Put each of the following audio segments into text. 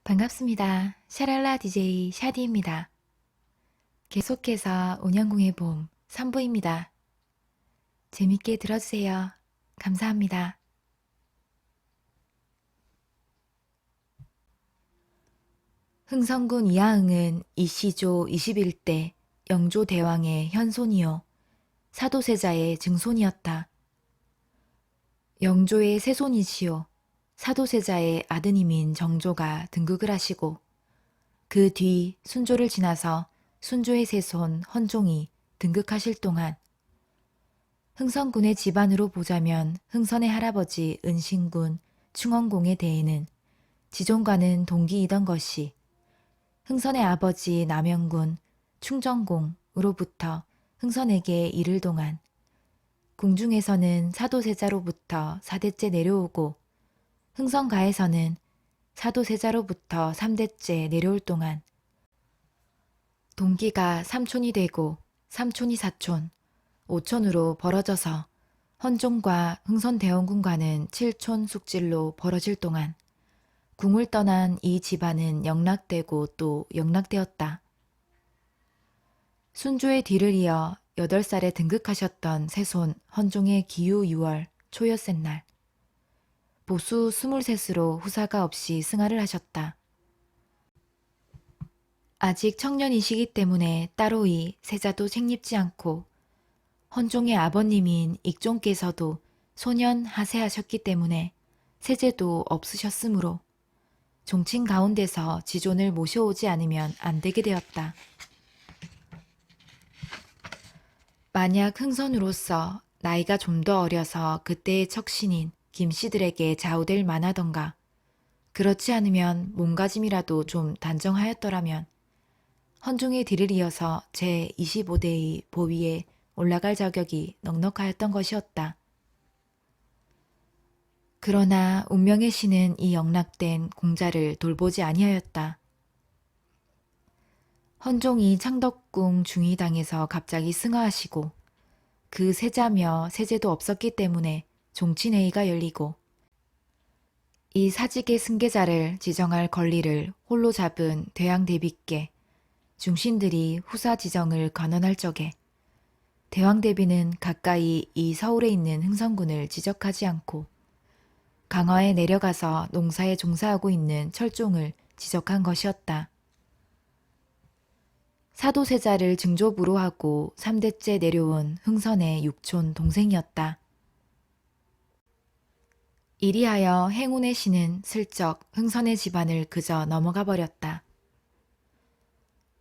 반갑습니다. 샤랄라 DJ 샤디입니다. 계속해서 온영궁의 봄 3부입니다. 재밌게 들어주세요. 감사합니다. 흥성군 이하응은 이시조 21대 영조대왕의 현손이요 사도세자의 증손이었다. 영조의 세손이시요 사도세자의 아드님인 정조가 등극을 하시고 그 뒤 순조를 지나서 순조의 세손 헌종이 등극하실 동안 흥선군의 집안으로 보자면 흥선의 할아버지 은신군 충원공에 대해는 지존과는 동기이던 것이 흥선의 아버지 남영군 충정공으로부터 흥선에게 이를 동안 궁중에서는 사도세자로부터 4대째 내려오고 흥선가에서는 사도세자로부터 3대째 내려올 동안 동기가 3촌이 되고 3촌이 4촌, 5촌으로 벌어져서 헌종과 흥선대원군과는 7촌 숙질로 벌어질 동안 궁을 떠난 이 집안은 영락되고 또 영락되었다. 순조의 뒤를 이어 8살에 등극하셨던 세손 헌종의 기유 6월 초여센 날 보수 23으로 후사가 없이 승하를 하셨다. 아직 청년이시기 때문에 따로이 세자도 책립지 않고 헌종의 아버님인 익종께서도 소년 하세하셨기 때문에 세제도 없으셨으므로 종친 가운데서 지존을 모셔오지 않으면 안 되게 되었다. 만약 흥선으로서 나이가 좀 더 어려서 그때의 척신인 김씨들에게 좌우될 만하던가 그렇지 않으면 몸가짐이라도 좀 단정하였더라면 헌종의 뒤를 이어서 제25대의 보위에 올라갈 자격이 넉넉하였던 것이었다. 그러나 운명의 신은 이 영락된 공자를 돌보지 아니하였다. 헌종이 창덕궁 중의당에서 갑자기 승하하시고 그 세자며 세제도 없었기 때문에 종친회의가 열리고 이 사직의 승계자를 지정할 권리를 홀로 잡은 대왕대비께 중신들이 후사 지정을 관원할 적에 대왕대비는 가까이 이 서울에 있는 흥선군을 지적하지 않고 강화에 내려가서 농사에 종사하고 있는 철종을 지적한 것이었다. 사도세자를 증조부로 하고 3대째 내려온 흥선의 육촌 동생이었다. 이리하여 행운의 신은 슬쩍 흥선의 집안을 그저 넘어가 버렸다.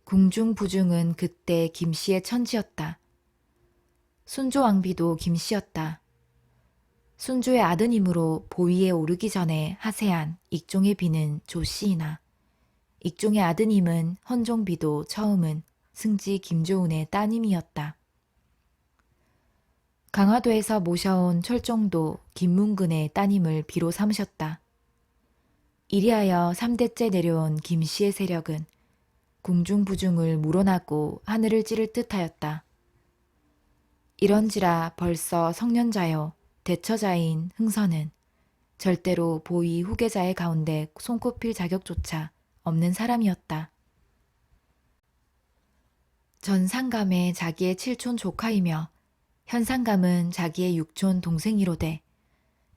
궁중 부중은 그때 김씨의 천지였다. 순조왕비도 김씨였다. 순조의 아드님으로 보위에 오르기 전에 하세한 익종의 비는 조씨이나 익종의 아드님은 헌종비도 처음은 승지 김조운의 따님이었다. 강화도에서 모셔온 철종도 김문근의 따님을 비로 삼으셨다. 이리하여 3대째 내려온 김씨의 세력은 궁중부중을 물어나고 하늘을 찌를 듯하였다. 이런지라 벌써 성년자여 대처자인 흥선은 절대로 보위 후계자의 가운데 손꼽힐 자격조차 없는 사람이었다. 전상감의 자기의 7촌 조카이며 현상감은 자기의 6촌 동생이로되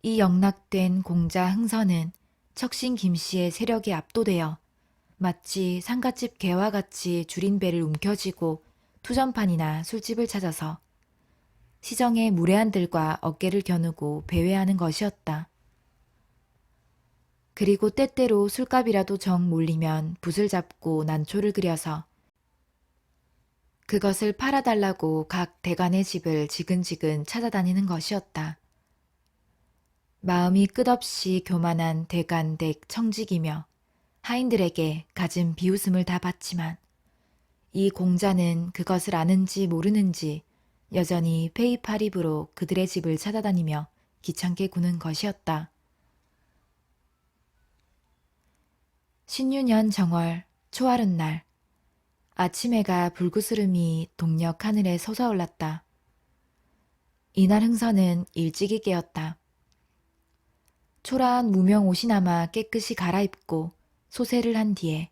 이 영락된 공자 흥선은 척신 김씨의 세력에 압도되어 마치 상갓집 개와 같이 줄인 배를 움켜쥐고 투전판이나 술집을 찾아서 시정의 무례한들과 어깨를 겨누고 배회하는 것이었다. 그리고 때때로 술값이라도 정 몰리면 붓을 잡고 난초를 그려서 그것을 팔아달라고 각 대관의 집을 지근지근 찾아다니는 것이었다. 마음이 끝없이 교만한 대간댁 청직이며 하인들에게 갖은 비웃음을 다 받지만 이 공자는 그것을 아는지 모르는지 여전히 페이파립으로 그들의 집을 찾아다니며 귀찮게 구는 것이었다. 신유년 정월 초하룻 날 아침해가 불구스름이 동력 하늘에 솟아올랐다. 이날 흥선은 일찍이 깨었다. 초라한 무명 옷이나마 깨끗이 갈아입고 소세를 한 뒤에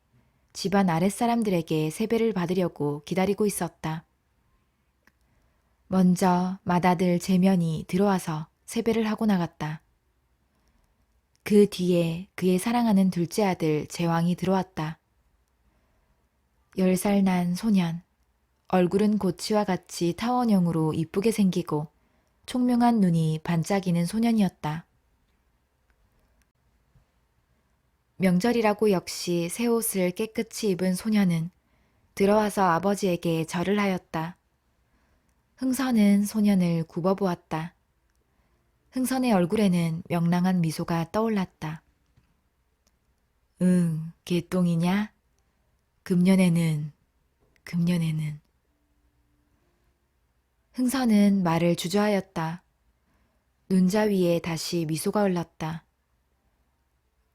집안 아랫사람들에게 세배를 받으려고 기다리고 있었다. 먼저 맏아들 제면이 들어와서 세배를 하고 나갔다. 그 뒤에 그의 사랑하는 둘째 아들 제왕이 들어왔다. 10살 난 소년, 얼굴은 고치와 같이 타원형으로 이쁘게 생기고 총명한 눈이 반짝이는 소년이었다. 명절이라고 역시 새 옷을 깨끗이 입은 소년은 들어와서 아버지에게 절을 하였다. 흥선은 소년을 굽어보았다. 흥선의 얼굴에는 명랑한 미소가 떠올랐다. 응, 개똥이냐? 금년에는. 흥선은 말을 주저하였다. 눈자 위에 다시 미소가 흘렀다.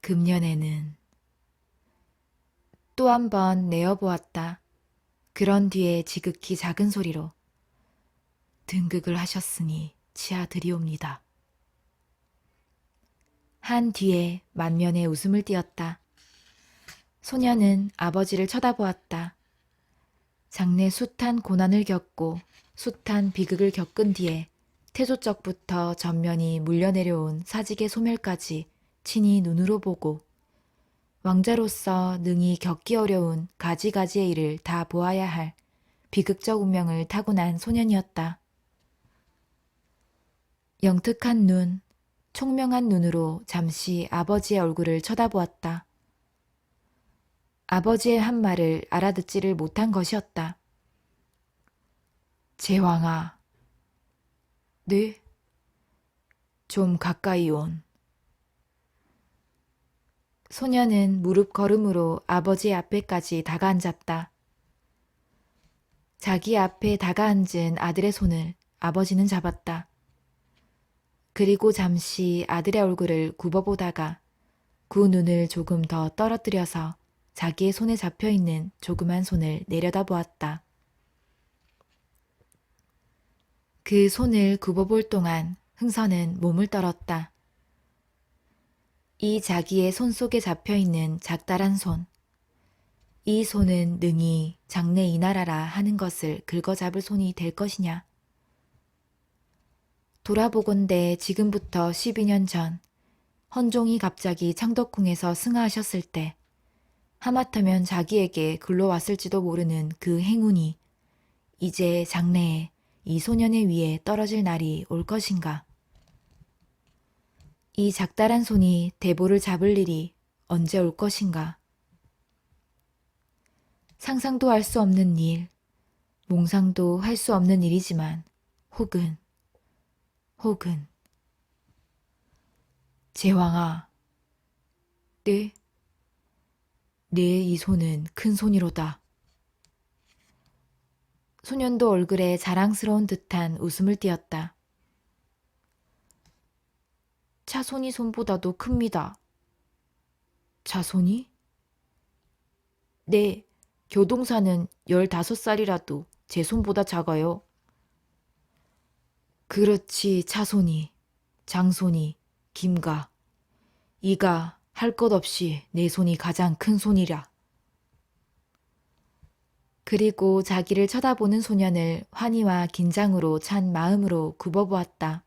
금년에는. 또 한 번 내어보았다. 그런 뒤에 지극히 작은 소리로 등극을 하셨으니 치아드리옵니다. 한 뒤에 만면에 웃음을 띄었다. 소년은 아버지를 쳐다보았다. 장래 숱한 고난을 겪고 숱한 비극을 겪은 뒤에 태조적부터 전면이 물려내려온 사직의 소멸까지 친히 눈으로 보고 왕자로서 능히 겪기 어려운 가지가지의 일을 다 보아야 할 비극적 운명을 타고난 소년이었다. 영특한 눈, 총명한 눈으로 잠시 아버지의 얼굴을 쳐다보았다. 아버지의 한 말을 알아듣지를 못한 것이었다. 제왕아. 네? 좀 가까이 온. 소년은 무릎 걸음으로 아버지 앞에까지 다가앉았다. 자기 앞에 다가앉은 아들의 손을 아버지는 잡았다. 그리고 잠시 아들의 얼굴을 굽어보다가 그 눈을 조금 더 떨어뜨려서 자기의 손에 잡혀있는 조그만 손을 내려다보았다. 그 손을 굽어볼 동안 흥선은 몸을 떨었다. 이 자기의 손 속에 잡혀있는 작달한 손. 이 손은 능히 장래 이 나라라 하는 것을 긁어잡을 손이 될 것이냐. 돌아보건대 지금부터 12년 전 헌종이 갑자기 창덕궁에서 승하하셨을 때 하마터면 자기에게 글러왔을지도 모르는 그 행운이 이제 장래에 이 소년의 위에 떨어질 날이 올 것인가. 이 작달한 손이 대보를 잡을 일이 언제 올 것인가. 상상도 할 수 없는 일, 몽상도 할 수 없는 일이지만 혹은 제왕아. 네? 네 이 손은 큰 손이로다. 소년도 얼굴에 자랑스러운 듯한 웃음을 띄었다. 차손이 손보다도 큽니다. 차손이? 네, 교동사는 15살이라도 제 손보다 작아요. 그렇지, 차손이, 장손이, 김가. 이가 할 것 없이 내 손이 가장 큰 손이랴. 그리고 자기를 쳐다보는 소년을 환희와 긴장으로 찬 마음으로 굽어보았다.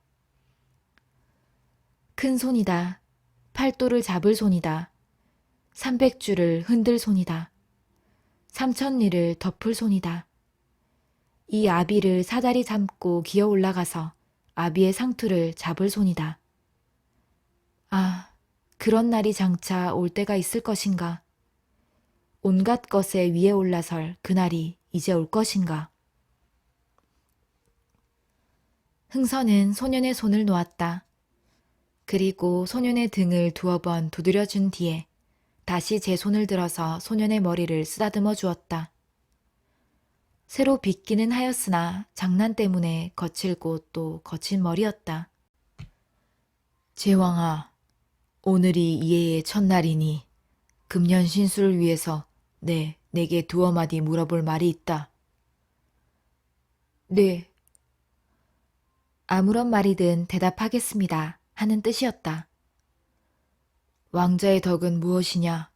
큰 손이다. 팔도를 잡을 손이다. 300주를 흔들 손이다. 3000리를 덮을 손이다. 이 아비를 사다리 잡고 기어 올라가서 아비의 상투를 잡을 손이다. 아, 그런 날이 장차 올 때가 있을 것인가. 온갖 것에 위에 올라설 그날이 이제 올 것인가. 흥선은 소년의 손을 놓았다. 그리고 소년의 등을 두어 번 두드려준 뒤에 다시 제 손을 들어서 소년의 머리를 쓰다듬어 주었다. 새로 빗기는 하였으나 장난 때문에 거칠고 또 거친 머리였다. 제왕아, 오늘이 이해의 첫날이니 금년 신수를 위해서 내게 두어 마디 물어볼 말이 있다. 네. 아무런 말이든 대답하겠습니다 하는 뜻이었다. 왕자의 덕은 무엇이냐?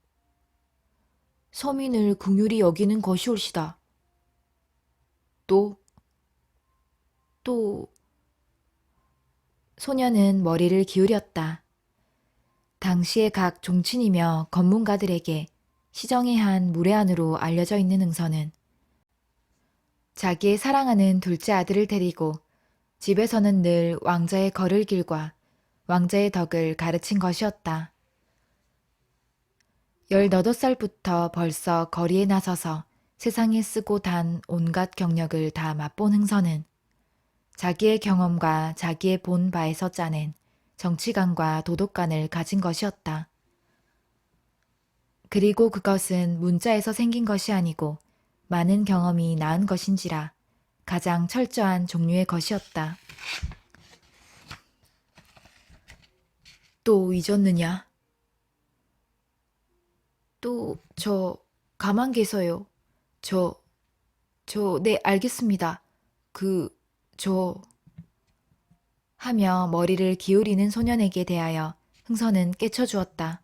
서민을 긍휼히 여기는 것이 옳시다. 또 소녀는 머리를 기울였다. 당시의 각 종친이며 검문가들에게 시정의 한 무례한으로 알려져 있는 흥선은 자기의 사랑하는 둘째 아들을 데리고 집에서는 늘 왕자의 걸을 길과 왕자의 덕을 가르친 것이었다. 18살부터 벌써 거리에 나서서 세상에 쓰고 단 온갖 경력을 다 맛본 흥선은 자기의 경험과 자기의 본 바에서 짜낸 정치관과 도덕관을 가진 것이었다. 그리고 그것은 문자에서 생긴 것이 아니고 많은 경험이 낳은 것인지라 가장 철저한 종류의 것이었다. 또 잊었느냐? 가만 계세요. 네, 알겠습니다. 하며 머리를 기울이는 소년에게 대하여 흥선은 깨쳐주었다.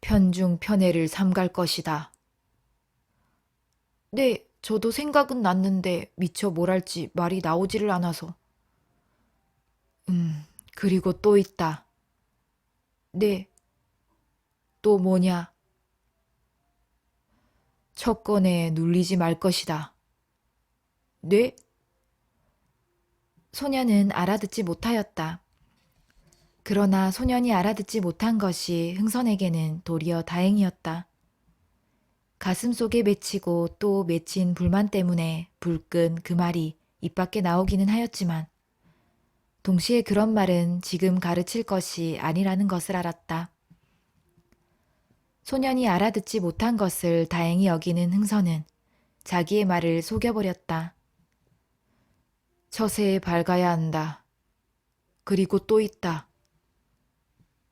편중편애를 삼갈 것이다. 네, 저도 생각은 났는데 미처 뭘 할지 말이 나오지를 않아서. 그리고 또 있다. 네, 또 뭐냐? 척건에 눌리지 말 것이다. 네? 소년은 알아듣지 못하였다. 그러나 소년이 알아듣지 못한 것이 흥선에게는 도리어 다행이었다. 가슴 속에 맺히고 또 맺힌 불만 때문에 불끈 그 말이 입 밖에 나오기는 하였지만 동시에 그런 말은 지금 가르칠 것이 아니라는 것을 알았다. 소년이 알아듣지 못한 것을 다행히 여기는 흥선은 자기의 말을 속여버렸다. 처세에 밝아야 한다. 그리고 또 있다.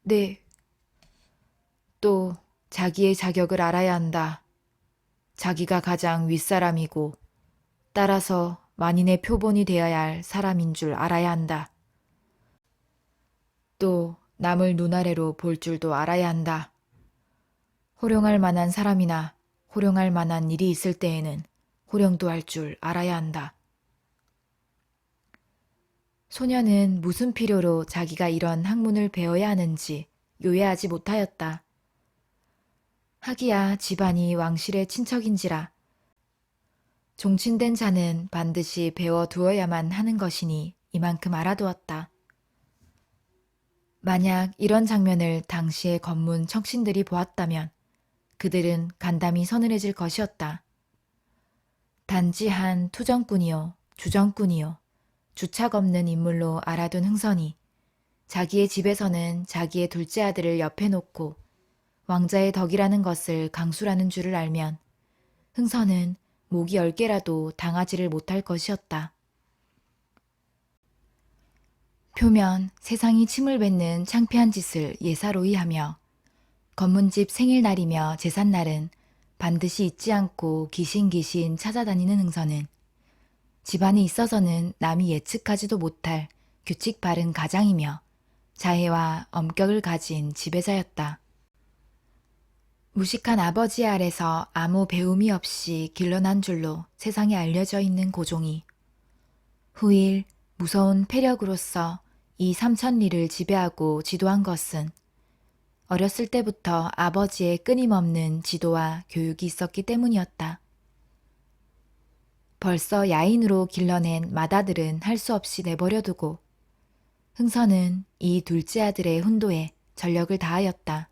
네. 또 자기의 자격을 알아야 한다. 자기가 가장 윗사람이고 따라서 만인의 표본이 되어야 할 사람인 줄 알아야 한다. 또 남을 눈아래로 볼 줄도 알아야 한다. 호령할 만한 사람이나 호령할 만한 일이 있을 때에는 호령도 할 줄 알아야 한다. 소녀는 무슨 필요로 자기가 이런 학문을 배워야 하는지 요해하지 못하였다. 하기야 집안이 왕실의 친척인지라 종친된 자는 반드시 배워두어야만 하는 것이니 이만큼 알아두었다. 만약 이런 장면을 당시의 검문 척신들이 보았다면 그들은 간담이 서늘해질 것이었다. 단지 한 투정꾼이요, 주정꾼이요, 주착 없는 인물로 알아둔 흥선이 자기의 집에서는 자기의 둘째 아들을 옆에 놓고 왕자의 덕이라는 것을 강수라는 줄을 알면 흥선은 목이 10개라도 당하지를 못할 것이었다. 표면 세상이 침을 뱉는 창피한 짓을 예사로이 하며 검문집 생일날이며 제삿날은 반드시 잊지 않고 기신기신 찾아다니는 흥선은 집안에 있어서는 남이 예측하지도 못할 규칙 바른 가장이며 자애와 엄격을 가진 지배자였다. 무식한 아버지 아래서 아무 배움이 없이 길러난 줄로 세상에 알려져 있는 고종이 후일 무서운 패력으로서 이 삼천리를 지배하고 지도한 것은 어렸을 때부터 아버지의 끊임없는 지도와 교육이 있었기 때문이었다. 벌써 야인으로 길러낸 맏아들은 할 수 없이 내버려두고 흥선은 이 둘째 아들의 훈도에 전력을 다하였다.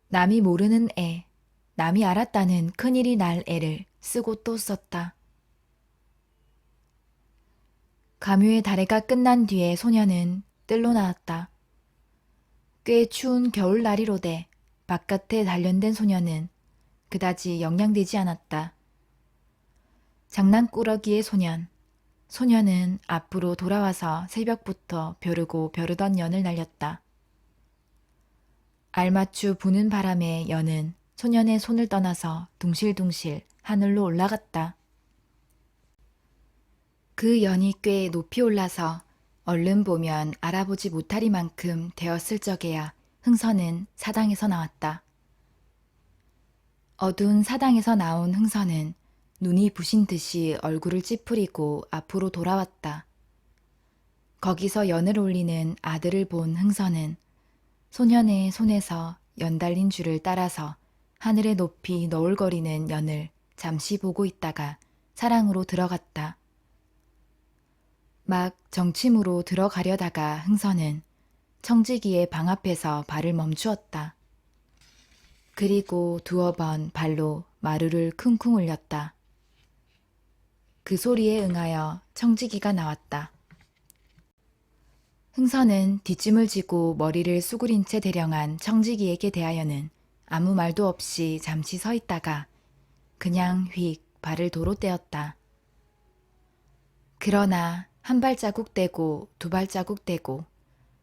남이 모르는 애, 남이 알았다는 큰일이 날 애를 쓰고 또 썼다. 감유의 달해가 끝난 뒤에 소녀는 뜰로 나왔다. 꽤 추운 겨울날이로되 바깥에 단련된 소녀는 그다지 영양되지 않았다. 장난꾸러기의 소녀는 앞으로 돌아와서 새벽부터 벼르고 벼르던 연을 날렸다. 알맞추 부는 바람에 연은 소년의 손을 떠나서 둥실둥실 하늘로 올라갔다. 그 연이 꽤 높이 올라서 얼른 보면 알아보지 못하리만큼 되었을 적에야 흥선은 사당에서 나왔다. 어두운 사당에서 나온 흥선은 눈이 부신 듯이 얼굴을 찌푸리고 앞으로 돌아왔다. 거기서 연을 올리는 아들을 본 흥선은 소년의 손에서 연 달린 줄을 따라서 하늘에 높이 너울거리는 연을 잠시 보고 있다가 사랑으로 들어갔다. 막 정침으로 들어가려다가 흥선은 청지기의 방 앞에서 발을 멈추었다. 그리고 두어 번 발로 마루를 쿵쿵 울렸다. 그 소리에 응하여 청지기가 나왔다. 흥선은 뒷짐을 지고 머리를 수그린 채 대령한 청지기에게 대하여는 아무 말도 없이 잠시 서 있다가 그냥 휙 발을 도로 떼었다. 그러나 한 발자국 떼고 두 발자국 떼고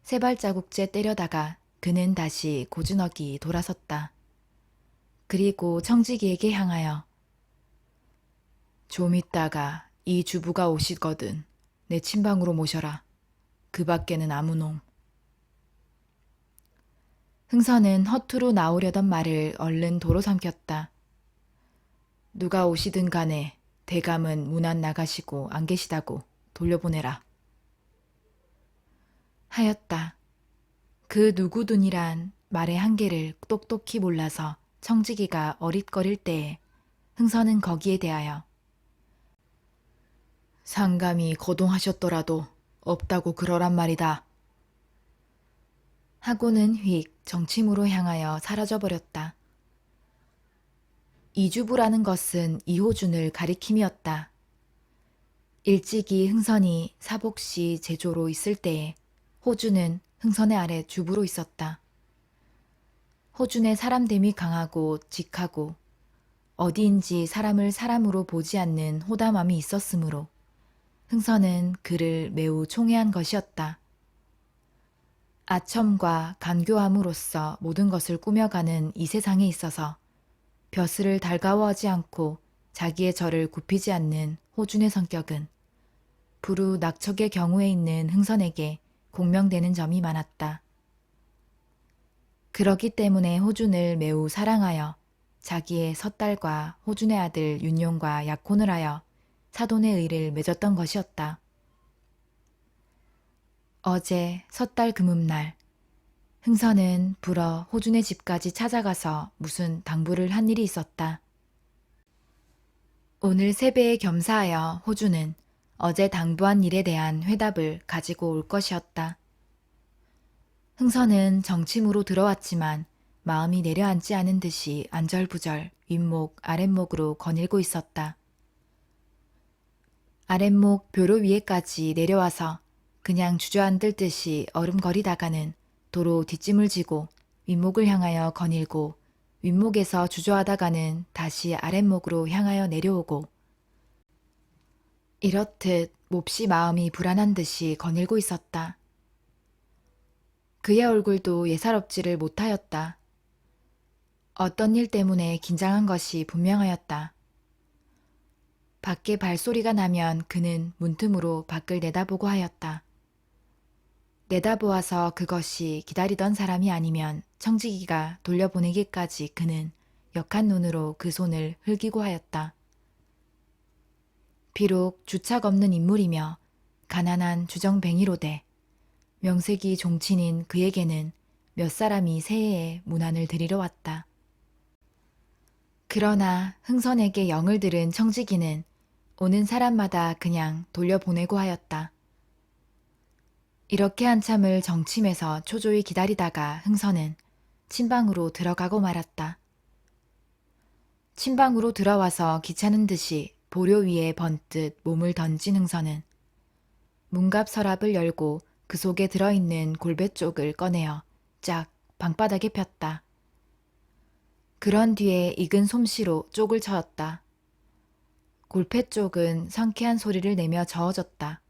세 발자국째 때려다가 그는 다시 고즈넉이 돌아섰다. 그리고 청지기에게 향하여 좀 있다가 이 주부가 오시거든 내 침방으로 모셔라. 그 밖에는 아무 놈. 흥선은 허투루 나오려던 말을 얼른 도로 삼켰다. 누가 오시든 간에 대감은 문 안 나가시고 안 계시다고 돌려보내라. 하였다. 그 누구든이란 말의 한계를 똑똑히 몰라서 청지기가 어릿거릴 때에 흥선은 거기에 대하여 상감이 거동하셨더라도 없다고 그러란 말이다. 하고는 휙 정침으로 향하여 사라져버렸다. 이주부라는 것은 이호준을 가리킴이었다. 일찍이 흥선이 사복시 제조로 있을 때에 호준은 흥선의 아래 주부로 있었다. 호준의 사람됨이 강하고 직하고 어디인지 사람을 사람으로 보지 않는 호담함이 있었으므로 흥선은 그를 매우 총애한 것이었다. 아첨과 간교함으로써 모든 것을 꾸며가는 이 세상에 있어서 벼슬을 달가워하지 않고 자기의 절을 굽히지 않는 호준의 성격은 부루 낙척의 경우에 있는 흥선에게 공명되는 점이 많았다. 그렇기 때문에 호준을 매우 사랑하여 자기의 섣달과 호준의 아들 윤용과 약혼을 하여 사돈의 의를 맺었던 것이었다. 어제 섣달 금음날 흥선은 불어 호준의 집까지 찾아가서 무슨 당부를 한 일이 있었다. 오늘 세배에 겸사하여 호준은 어제 당부한 일에 대한 회답을 가지고 올 것이었다. 흥선은 정침으로 들어왔지만 마음이 내려앉지 않은 듯이 안절부절 윗목 아랫목으로 거닐고 있었다. 아랫목 벼로 위에까지 내려와서 그냥 주저앉을 듯이 얼음거리다가는 도로 뒷짐을 지고 윗목을 향하여 거닐고 윗목에서 주저하다가는 다시 아랫목으로 향하여 내려오고 이렇듯 몹시 마음이 불안한 듯이 거닐고 있었다. 그의 얼굴도 예사롭지를 못하였다. 어떤 일 때문에 긴장한 것이 분명하였다. 밖에 발소리가 나면 그는 문틈으로 밖을 내다보고 하였다. 내다보아서 그것이 기다리던 사람이 아니면 청지기가 돌려보내기까지 그는 역한 눈으로 그 손을 흘기고 하였다. 비록 주착 없는 인물이며 가난한 주정뱅이로되 명색이 종친인 그에게는 몇 사람이 새해에 문안을 드리러 왔다. 그러나 흥선에게 영을 들은 청지기는 오는 사람마다 그냥 돌려보내고 하였다. 이렇게 한참을 정침에서 초조히 기다리다가 흥선은 침방으로 들어가고 말았다. 침방으로 들어와서 귀찮은 듯이 보료 위에 번뜩 몸을 던진 흥선은 문갑 서랍을 열고 그 속에 들어있는 골배 쪽을 꺼내어 쫙 방바닥에 폈다. 그런 뒤에 익은 솜씨로 쪽을 저었다. 골패 쪽은 상쾌한 소리를 내며 저어졌다.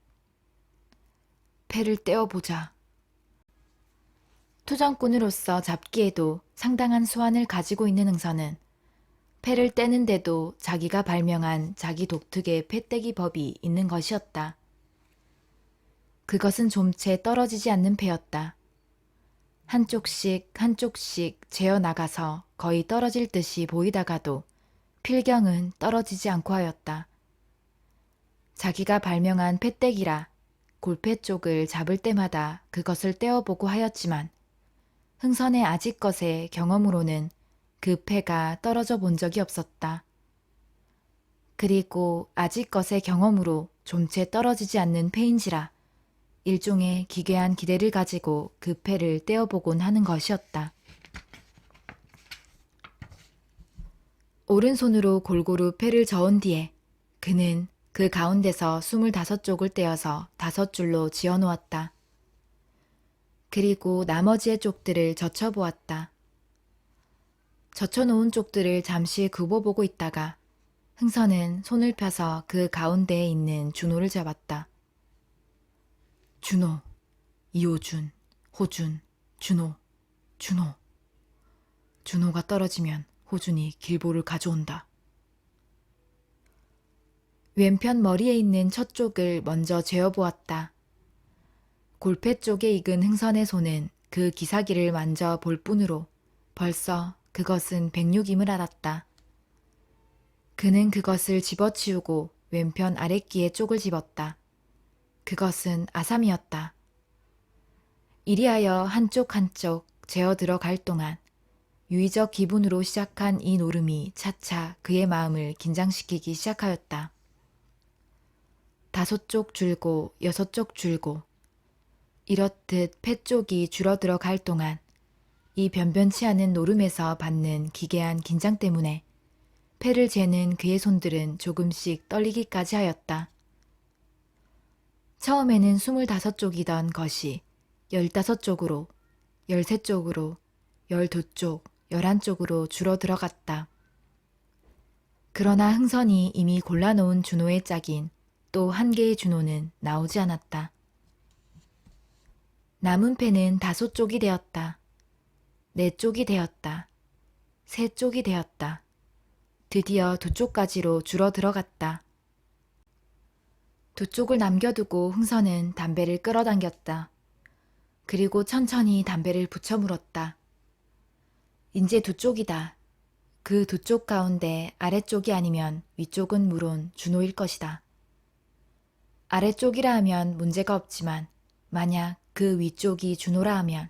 패를 떼어보자. 투정꾼으로서 잡기에도 상당한 수완을 가지고 있는 흥선은 패를 떼는데도 자기가 발명한 자기 독특의 패떼기 법이 있는 것이었다. 그것은 좀채 떨어지지 않는 패였다. 한쪽씩 한쪽씩 재어 나가서 거의 떨어질 듯이 보이다가도 필경은 떨어지지 않고 하였다. 자기가 발명한 패떼기라 골패 쪽을 잡을 때마다 그것을 떼어보고 하였지만 흥선의 아직것의 경험으로는 그 패가 떨어져 본 적이 없었다. 그리고 아직것의 경험으로 좀채 떨어지지 않는 패인지라 일종의 기괴한 기대를 가지고 그 패를 떼어보곤 하는 것이었다. 오른손으로 골고루 패를 저은 뒤에 그는 그 가운데서 25쪽을 떼어서 5줄로 지어놓았다. 그리고 나머지의 쪽들을 젖혀보았다. 젖혀놓은 쪽들을 잠시 굽어보고 있다가 흥선은 손을 펴서 그 가운데에 있는 준호를 잡았다. 준호, 이호준, 호준, 준호, 준호. 준호가 떨어지면 호준이 길보를 가져온다. 왼편 머리에 있는 첫 쪽을 먼저 재어보았다. 골패 쪽에 익은 흥선의 손은 그 기사기를 만져 볼 뿐으로 벌써 그것은 백육임을 알았다. 그는 그것을 집어치우고 왼편 아랫귀에 쪽을 집었다. 그것은 아삼이었다. 이리하여 한쪽 한쪽 재어 들어갈 동안 유의적 기분으로 시작한 이 노름이 차차 그의 마음을 긴장시키기 시작하였다. 5쪽 줄고 6쪽 줄고 이렇듯 패 쪽이 줄어들어 갈 동안 이 변변치 않은 노름에서 받는 기괴한 긴장 때문에 패를 재는 그의 손들은 조금씩 떨리기까지 하였다. 처음에는 25쪽이던 것이 15쪽으로, 13쪽으로, 12쪽, 11쪽으로 줄어들어갔다. 그러나 흥선이 이미 골라놓은 준호의 짝인 또 한 개의 준호는 나오지 않았다. 남은 패는 5쪽이 되었다. 4쪽이 되었다. 3쪽이 되었다. 드디어 2쪽까지로 줄어들어갔다. 2쪽을 남겨두고 흥선은 담배를 끌어당겼다. 그리고 천천히 담배를 붙여 물었다. 이제 2쪽이다. 그 2쪽 가운데 아래쪽이 아니면 위쪽은 물론 준호일 것이다. 아래쪽이라 하면 문제가 없지만 만약 그 위쪽이 준호라 하면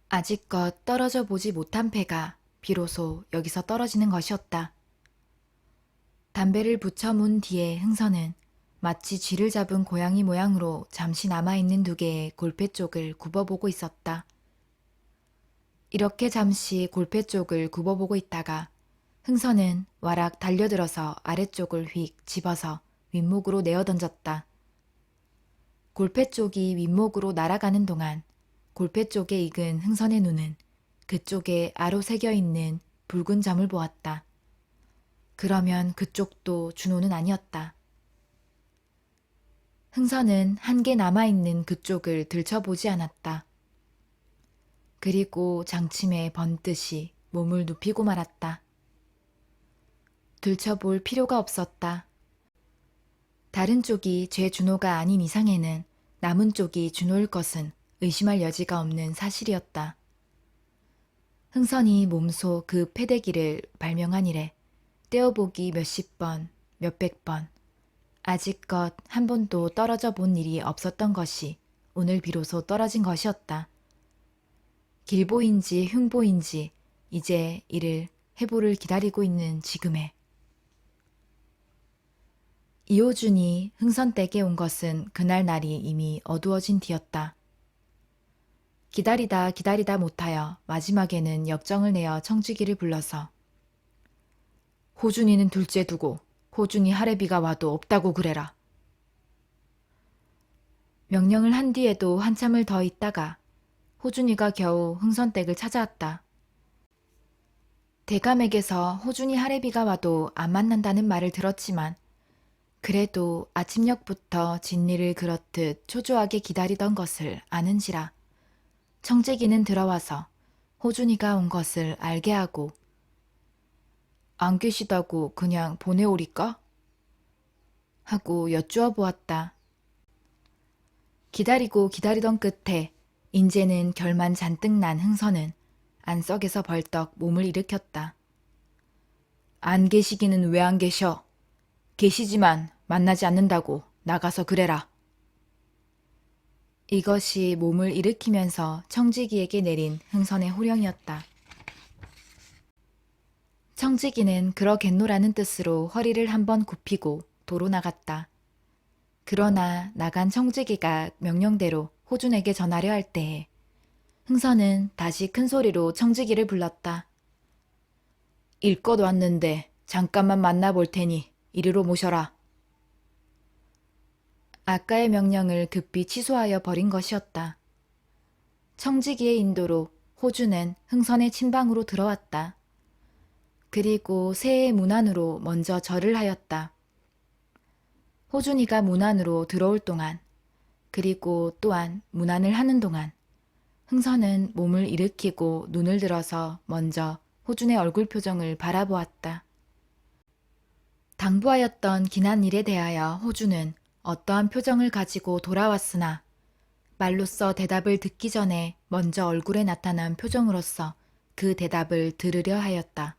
아직껏 떨어져 보지 못한 패가 비로소 여기서 떨어지는 것이었다. 담배를 붙여 문 뒤에 흥선은 마치 쥐를 잡은 고양이 모양으로 잠시 남아있는 2개의 골패 쪽을 굽어보고 있었다. 이렇게 잠시 골패 쪽을 굽어보고 있다가 흥선은 와락 달려들어서 아래쪽을 휙 집어서 윗목으로 내어던졌다. 골패 쪽이 윗목으로 날아가는 동안 골패 쪽에 익은 흥선의 눈은 그쪽에 아로 새겨있는 붉은 점을 보았다. 그러면 그쪽도 준호는 아니었다. 흥선은 한 개 남아있는 그쪽을 들춰보지 않았다. 그리고 장침에 번듯이 몸을 눕히고 말았다. 들춰볼 필요가 없었다. 다른 쪽이 제 준호가 아닌 이상에는 남은 쪽이 준호일 것은 의심할 여지가 없는 사실이었다. 흥선이 몸소 그 패대기를 발명한 이래 떼어보기 몇십 번, 몇백 번, 아직껏 한 번도 떨어져 본 일이 없었던 것이 오늘 비로소 떨어진 것이었다. 길보인지 흉보인지 이제 이를 해보를 기다리고 있는 지금에 이호준이 흥선댁에 온 것은 그날 날이 이미 어두워진 뒤였다. 기다리다 기다리다 못하여 마지막에는 역정을 내어 청지기를 불러서 호준이는 둘째 두고 호준이 할애비가 와도 없다고 그래라. 명령을 한 뒤에도 한참을 더 있다가 호준이가 겨우 흥선댁을 찾아왔다. 대감에게서 호준이 할애비가 와도 안 만난다는 말을 들었지만 그래도 아침녘부터 진리를 그렇듯 초조하게 기다리던 것을 아는지라 청재기는 들어와서 호준이가 온 것을 알게 하고 안 계시다고 그냥 보내오리까? 하고 여쭈어 보았다. 기다리고 기다리던 끝에 인제는 결만 잔뜩 난 흥선은 안석에서 벌떡 몸을 일으켰다. 안 계시기는 왜 안 계셔? 계시지만 만나지 않는다고 나가서 그래라. 이것이 몸을 일으키면서 청지기에게 내린 흥선의 호령이었다. 청지기는 그러겠노라는 뜻으로 허리를 한번 굽히고 도로 나갔다. 그러나 나간 청지기가 명령대로 호준에게 전하려 할 때에 흥선은 다시 큰 소리로 청지기를 불렀다. 일껏 왔는데 잠깐만 만나볼 테니 이리로 모셔라. 아까의 명령을 급히 취소하여 버린 것이었다. 청지기의 인도로 호준은 흥선의 침방으로 들어왔다. 그리고 새의 문 안으로 먼저 절을 하였다. 호준이가 문 안으로 들어올 동안, 그리고 또한 문안을 하는 동안 흥선은 몸을 일으키고 눈을 들어서 먼저 호준의 얼굴 표정을 바라보았다. 당부하였던 기난 일에 대하여 호준은 어떠한 표정을 가지고 돌아왔으나 말로써 대답을 듣기 전에 먼저 얼굴에 나타난 표정으로서 그 대답을 들으려 하였다.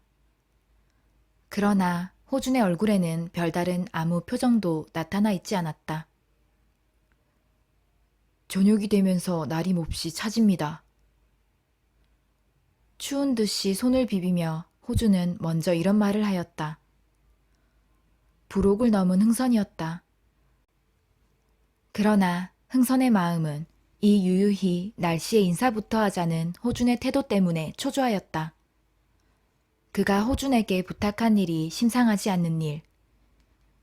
그러나 호준의 얼굴에는 별다른 아무 표정도 나타나 있지 않았다. 저녁이 되면서 날이 몹시 차집니다. 추운 듯이 손을 비비며 호준은 먼저 이런 말을 하였다. 부록을 넘은 흥선이었다. 그러나 흥선의 마음은 이 유유히 날씨의 인사부터 하자는 호준의 태도 때문에 초조하였다. 그가 호준에게 부탁한 일이 심상하지 않는 일,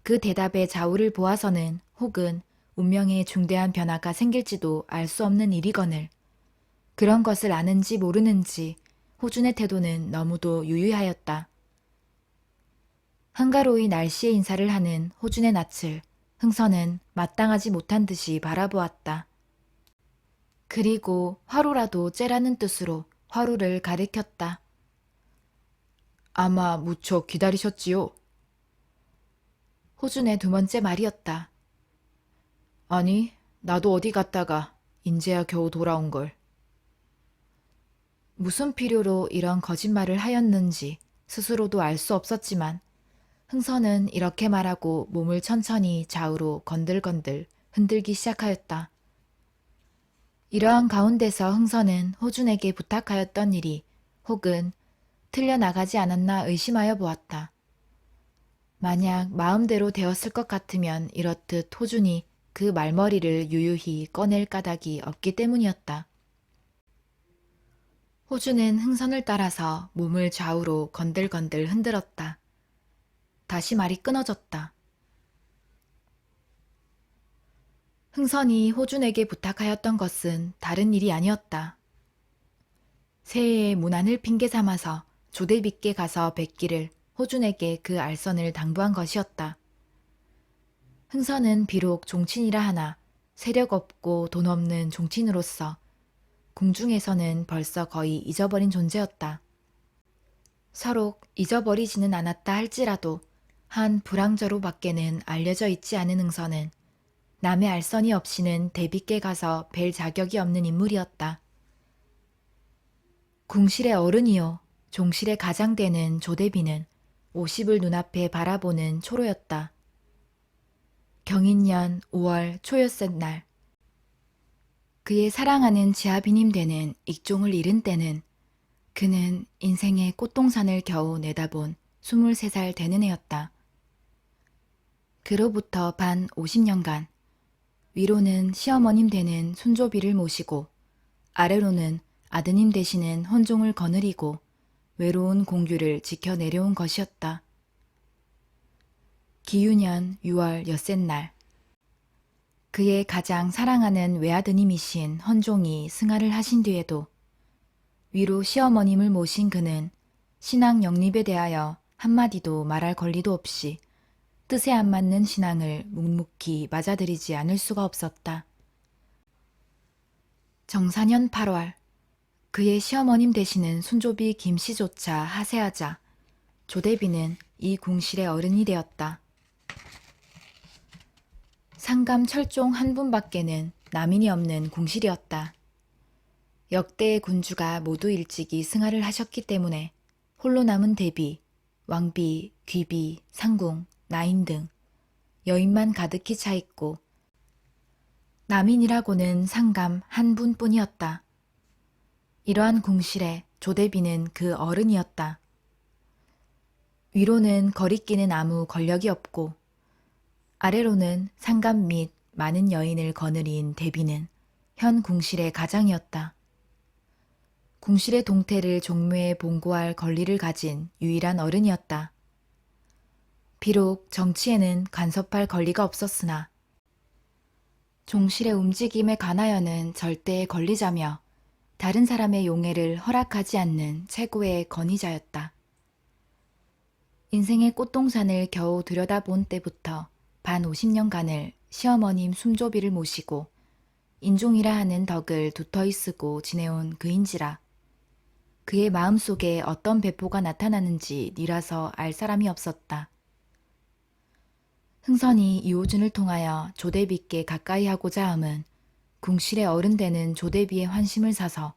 그 대답의 좌우를 보아서는 혹은 운명에 중대한 변화가 생길지도 알 수 없는 일이거늘 그런 것을 아는지 모르는지 호준의 태도는 너무도 유유하였다. 한가로이 날씨의 인사를 하는 호준의 낯을 흥선은 마땅하지 못한 듯이 바라보았다. 그리고 화로라도 째라는 뜻으로 화로를 가리켰다. 아마 무척 기다리셨지요? 호준의 두 번째 말이었다. 아니, 나도 어디 갔다가 인제야 겨우 돌아온 걸. 무슨 필요로 이런 거짓말을 하였는지 스스로도 알 수 없었지만 흥선은 이렇게 말하고 몸을 천천히 좌우로 건들건들 흔들기 시작하였다. 이러한 가운데서 흥선은 호준에게 부탁하였던 일이 혹은 틀려나가지 않았나 의심하여 보았다. 만약 마음대로 되었을 것 같으면 이렇듯 호준이 그 말머리를 유유히 꺼낼 까닭이 없기 때문이었다. 호준은 흥선을 따라서 몸을 좌우로 건들건들 흔들었다. 다시 말이 끊어졌다. 흥선이 호준에게 부탁하였던 것은 다른 일이 아니었다. 새해의 문안을 핑계 삼아서 조대비께 가서 뵙기를 호준에게 그 알선을 당부한 것이었다. 흥선은 비록 종친이라 하나 세력 없고 돈 없는 종친으로서 궁중에서는 벌써 거의 잊어버린 존재였다. 서로 잊어버리지는 않았다 할지라도 한 불황저로 밖에는 알려져 있지 않은 흥선은 남의 알선이 없이는 대비께 가서 뵐 자격이 없는 인물이었다. 궁실의 어른이요 종실의 가장 되는 조대비는 50을 눈앞에 바라보는 초로였다. 경인년 5월 초여섯 날 그의 사랑하는 지아비님 되는 익종을 잃은 때는 그는 인생의 꽃동산을 겨우 내다본 23살 되는 해였다. 그로부터 반 50년간 위로는 시어머님 되는 손조비를 모시고 아래로는 아드님 되시는 헌종을 거느리고 외로운 공규를 지켜 내려온 것이었다. 기유년 6월 엿새 날 그의 가장 사랑하는 외아드님이신 헌종이 승하를 하신 뒤에도 위로 시어머님을 모신 그는 신앙 영립에 대하여 한마디도 말할 권리도 없이 뜻에 안 맞는 신앙을 묵묵히 맞아들이지 않을 수가 없었다. 정사년 8월 그의 시어머님 되시는 순조비 김씨조차 하세하자 조대비는 이 궁실의 어른이 되었다. 상감 철종 한 분밖에는 남인이 없는 궁실이었다. 역대의 군주가 모두 일찍이 승하를 하셨기 때문에 홀로 남은 대비, 왕비, 귀비, 상궁, 나인 등 여인만 가득히 차 있고 남인이라고는 상감 한 분뿐이었다. 이러한 궁실에 조대비는 그 어른이었다. 위로는 거리끼는 아무 권력이 없고 아래로는 상감 및 많은 여인을 거느린 대비는 현 궁실의 가장이었다. 궁실의 동태를 종묘에 봉고할 권리를 가진 유일한 어른이었다. 비록 정치에는 간섭할 권리가 없었으나 종실의 움직임에 관하여는 절대의 권리자며 다른 사람의 용해를 허락하지 않는 최고의 권위자였다. 인생의 꽃동산을 겨우 들여다본 때부터 반 50년간을 시어머님 숨조비를 모시고 인종이라 하는 덕을 두터이 쓰고 지내온 그인지라 그의 마음속에 어떤 배포가 나타나는지 니라서 알 사람이 없었다. 흥선이 이호준을 통하여 조대비께 가까이 하고자 함은 궁실의 어른 되는 조대비의 환심을 사서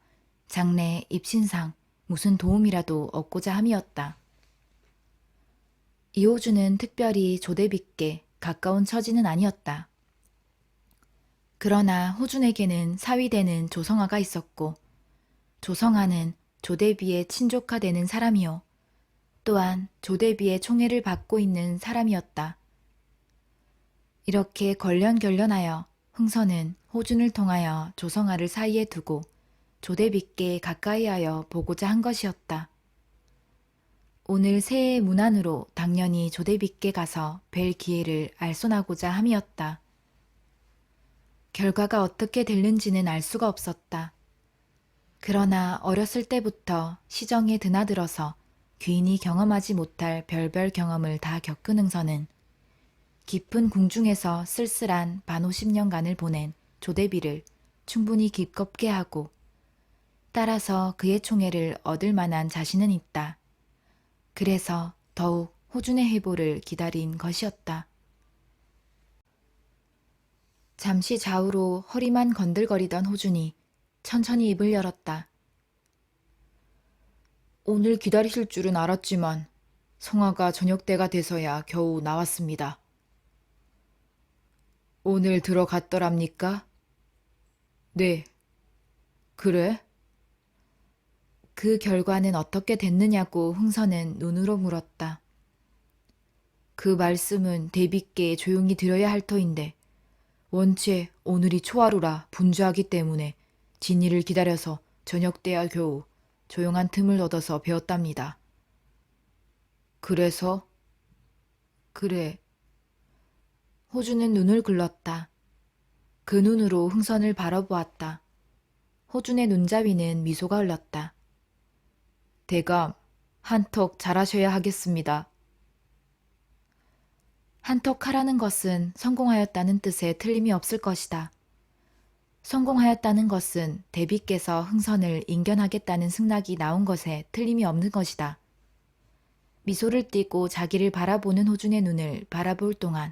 장래 입신상 무슨 도움이라도 얻고자 함이었다. 이호준은 특별히 조대비께 가까운 처지는 아니었다. 그러나 호준에게는 사위되는 조성아가 있었고 조성아는 조대비의 친조카되는 사람이요. 또한 조대비의 총애를 받고 있는 사람이었다. 이렇게 걸련결련하여 흥선은 호준을 통하여 조성아를 사이에 두고 조대비께 가까이하여 보고자 한 것이었다. 오늘 새해 문안으로 당연히 조대비께 가서 뵐 기회를 알선하고자 함이었다. 결과가 어떻게 될는지는 알 수가 없었다. 그러나 어렸을 때부터 시정에 드나들어서 귀인이 경험하지 못할 별별 경험을 다 겪은 흥선은 깊은 궁중에서 쓸쓸한 반 50년간을 보낸 조대비를 충분히 기껍게 하고 따라서 그의 총애를 얻을 만한 자신은 있다. 그래서 더욱 호준의 회보를 기다린 것이었다. 잠시 좌우로 허리만 건들거리던 호준이 천천히 입을 열었다. 오늘 기다리실 줄은 알았지만 성화가 저녁 때가 돼서야 겨우 나왔습니다. 오늘 들어갔더랍니까? 네. 그래? 그 결과는 어떻게 됐느냐고 흥선은 눈으로 물었다. 그 말씀은 대비께 조용히 드려야 할 터인데 원체 오늘이 초하루라 분주하기 때문에 진이를 기다려서 저녁 때야 겨우 조용한 틈을 얻어서 배웠답니다. 그래서? 그래. 호주는 눈을 글렀다. 그 눈으로 흥선을 바라보았다. 호준의 눈자위는 미소가 흘렀다. 대감, 한턱 잘하셔야 하겠습니다. 한턱 하라는 것은 성공하였다는 뜻에 틀림이 없을 것이다. 성공하였다는 것은 대비께서 흥선을 인견하겠다는 승낙이 나온 것에 틀림이 없는 것이다. 미소를 띠고 자기를 바라보는 호준의 눈을 바라볼 동안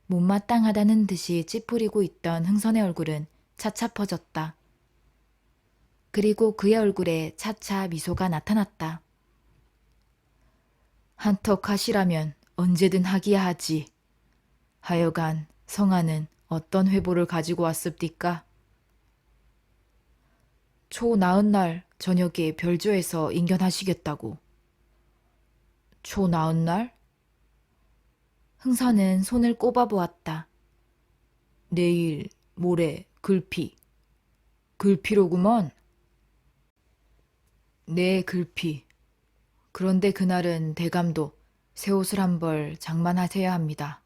못마땅하다는 듯이 찌푸리고 있던 흥선의 얼굴은 차차 퍼졌다. 그리고 그의 얼굴에 차차 미소가 나타났다. 한턱 하시라면 언제든 하기야 하지. 하여간 성아는 어떤 회보를 가지고 왔습니까? 초 나은 날 저녁에 별조에서 인견하시겠다고. 초 나은 날? 흥선은 손을 꼽아보았다. 내일, 모레, 글피. 글피로구먼. 네, 글피. 그런데 그날은 대감도 새 옷을 한 벌 장만하셔야 합니다.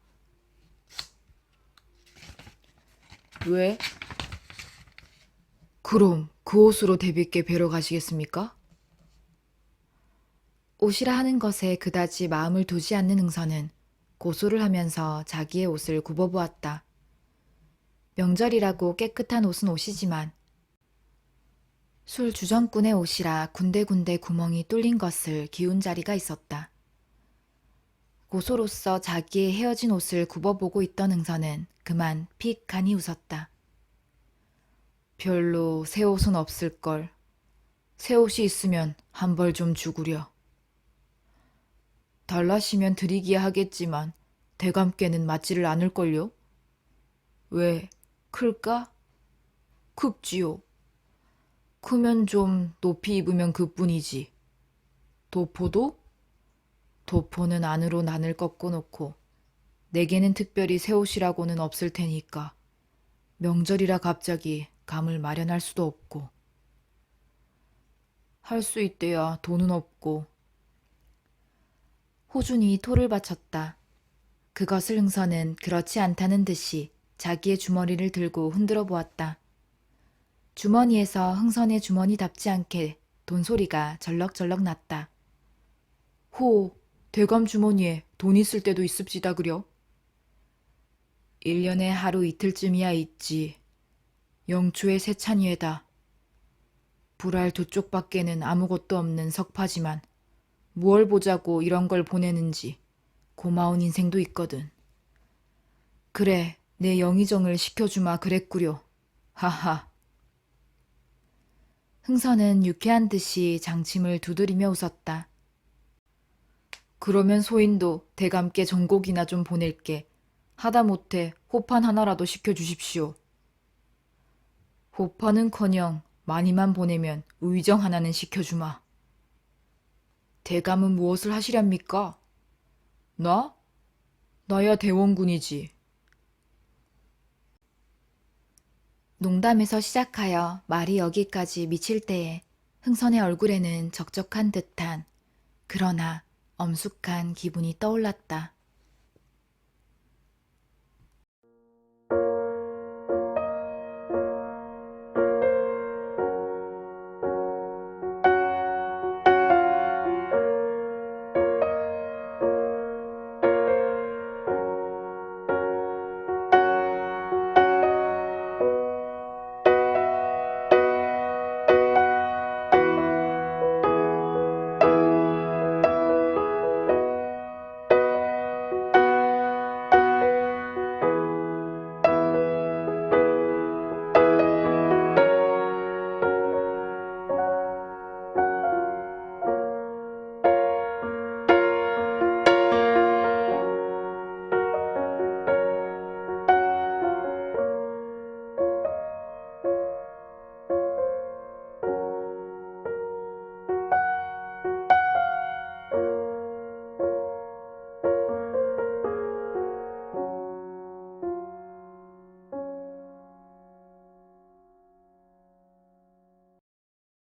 왜? 그럼 그 옷으로 대비께 뵈러 가시겠습니까? 옷이라 하는 것에 그다지 마음을 두지 않는 흥선은 고소를 하면서 자기의 옷을 굽어보았다. 명절이라고 깨끗한 옷은 옷이지만 술 주정꾼의 옷이라 군데군데 구멍이 뚫린 것을 기운 자리가 있었다. 고소로서 자기의 헤어진 옷을 굽어보고 있던 흥선은 그만 픽하니 웃었다. 별로 새 옷은 없을걸. 새 옷이 있으면 한 벌 좀 주구려. 달라시면 드리기야 하겠지만 대감께는 맞지를 않을걸요? 왜, 클까? 큽지요. 크면 좀 높이 입으면 그뿐이지. 도포도? 도포는 안으로 난을 꺾어놓고 내게는 특별히 새 옷이라고는 없을 테니까 명절이라 갑자기 감을 마련할 수도 없고. 할 수 있대야 돈은 없고. 호준이 토를 바쳤다. 그것을 흥선은 그렇지 않다는 듯이 자기의 주머니를 들고 흔들어 보았다. 주머니에서 흥선의 주머니답지 않게 돈소리가 절럭절럭 났다. 호, 대감 주머니에 돈 있을 때도 있읍시다 그려? 1년에 하루 이틀쯤이야 있지. 영초의 세찬이에다. 불알 두 쪽밖에는 아무것도 없는 석파지만 무얼 보자고 이런 걸 보내는지 고마운 인생도 있거든. 그래, 내 영의정을 시켜주마 그랬구려. 하하. 흥선은 유쾌한 듯이 장침을 두드리며 웃었다. 그러면 소인도 대감께 전곡이나 좀 보낼게. 하다못해 호판 하나라도 시켜주십시오. 호판은커녕 많이만 보내면 의정 하나는 시켜주마. 대감은 무엇을 하시렵니까? 나? 나야 대원군이지. 농담에서 시작하여 말이 여기까지 미칠 때에 흥선의 얼굴에는 적적한 듯한 그러나 엄숙한 기분이 떠올랐다.